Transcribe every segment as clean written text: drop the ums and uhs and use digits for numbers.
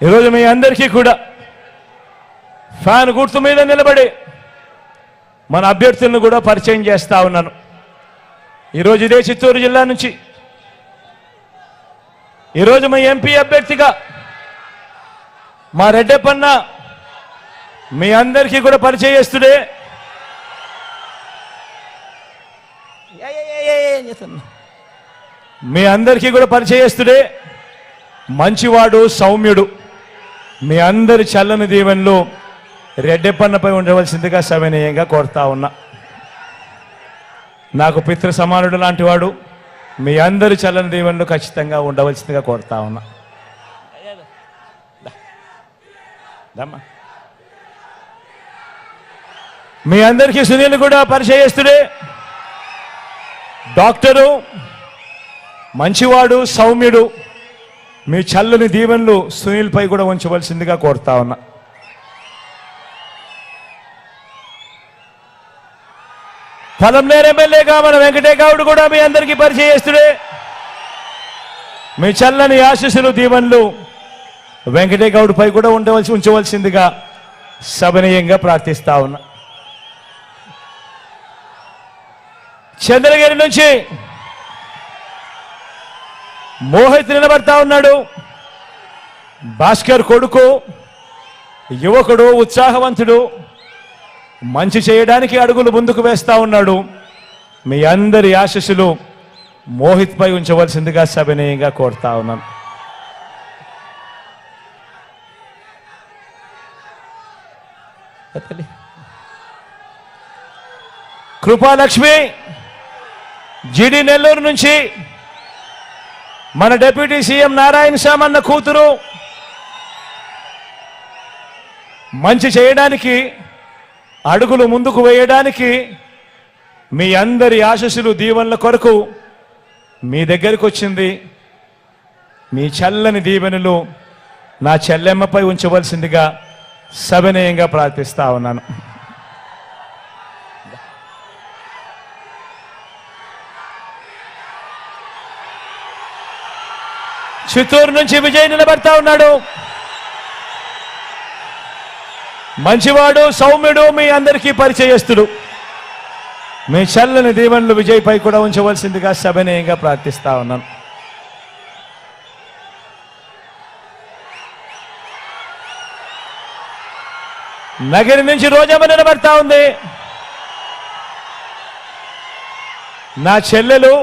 ఈరోజు మీ అందరికీ కూడా ఫ్యాన్ గుర్తు మీద నిలబడి మన అభ్యర్థులను కూడా పరిచయం చేస్తా ఉన్నాను. ఈరోజు ఇదే చిత్తూరు జిల్లా నుంచి ఈరోజు మా ఎంపీ అభ్యర్థిగా మా రెడ్డప్పన్న మీ అందరికీ కూడా పరిచయస్తుడే. మీ అందరికీ కూడా పరిచయస్తుడే, మంచివాడు, సౌమ్యుడు. మీ అందరి చల్లని దీవెనలు రెడ్డప్పన్నపై ఉండవలసిందిగా సవినయంగా కోరుతా ఉన్నా. నాకు పితృ సమానుడు లాంటి వాడు, మీ అందరి చల్లని దీవెనలు ఖచ్చితంగా ఉండవలసిందిగా కోరుతా ఉన్నా. మీ అందరికీ సునీల్ కూడా పరిచయస్తుడే, డాక్టరు, మంచివాడు, సౌమ్యుడు. మీ చల్లని దీవెనలు సునీల్ పై కూడా ఉంచవలసిందిగా కోరుతా ఉన్నా. పలంనేరు ఎమ్మెల్యేగా మన వెంకటేగౌడ్ కూడా మీ అందరికీ పరిచయస్తుడే. మీ చల్లని ఆశీస్సులు, దీవెనలు వెంకటేగౌడ్ పై కూడా ఉంచవలసిందిగా సభనీయంగా ప్రార్థిస్తా ఉన్నా. చంద్రగిరి నుంచి మోహిత్ నిలబడతా ఉన్నాడు. భాస్కర్ కొడుకు, యువకుడు, ఉత్సాహవంతుడు, మంచి చేయడానికి అడుగులు ముందుకు వేస్తా ఉన్నాడు. మీ అందరి ఆశీస్సులు మోహిత్ పై ఉంచవలసిందిగా సవినయంగా కోరుతా ఉన్నాను. కృపాలక్ష్మి జిడి నెల్లూరు నుంచి మన డిప్యూటీ సీఎం నారాయణ సామన్న కూతురు, మంచి చేయడానికి అడుగులు ముందుకు వేయడానికి మీ అందరి ఆశీస్సులు, దీవెనల కొరకు మీ దగ్గరికి వచ్చింది. మీ చల్లని దీవెనలు నా చెల్లెమ్మపై ఉంచవలసిందిగా సవినయంగా ప్రార్థిస్తా ఉన్నాను. చిత్తూరు నుంచి విజయ్ నిలబడతా ఉన్నాడు. మంచివాడు, సౌమ్యుడు, మీ అందరికీ పరిచయస్తుడు. మీ చల్లని దీవెనలు విజయ్ పై కూడా ఉంచవలసిందిగా సవినయంగా ప్రార్థిస్తా ఉన్నాను. నగరి నుంచి రోజమ్మ నిలబడతా ఉంది. నా చెల్లెలు,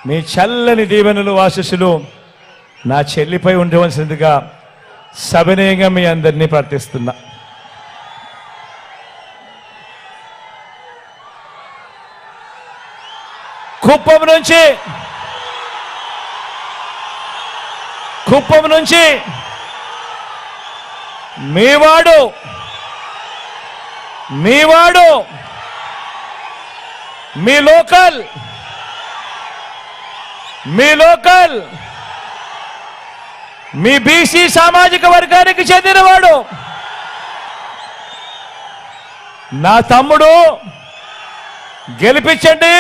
మీ చల్లని దీవెనలు, ఆశీస్సులు నా చెల్లిపై ఉండవలసిందిగా సవినయంగా మీ అందరినీ ప్రార్థిస్తున్నా. కుప్పం నుంచి మీవాడు మీ లోకల్ మీ బీసీ సామాజిక వర్గానికి చెందినవాడు, నా తమ్ముడు. గెలిపించండి.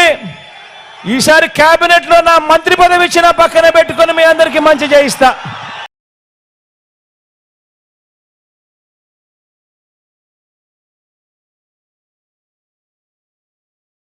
ఈసారి కేబినెట్ లో నా మంత్రి పదవి ఇచ్చిన పక్కన పెట్టుకొని మీ అందరికీ మంచి చేయిస్తా.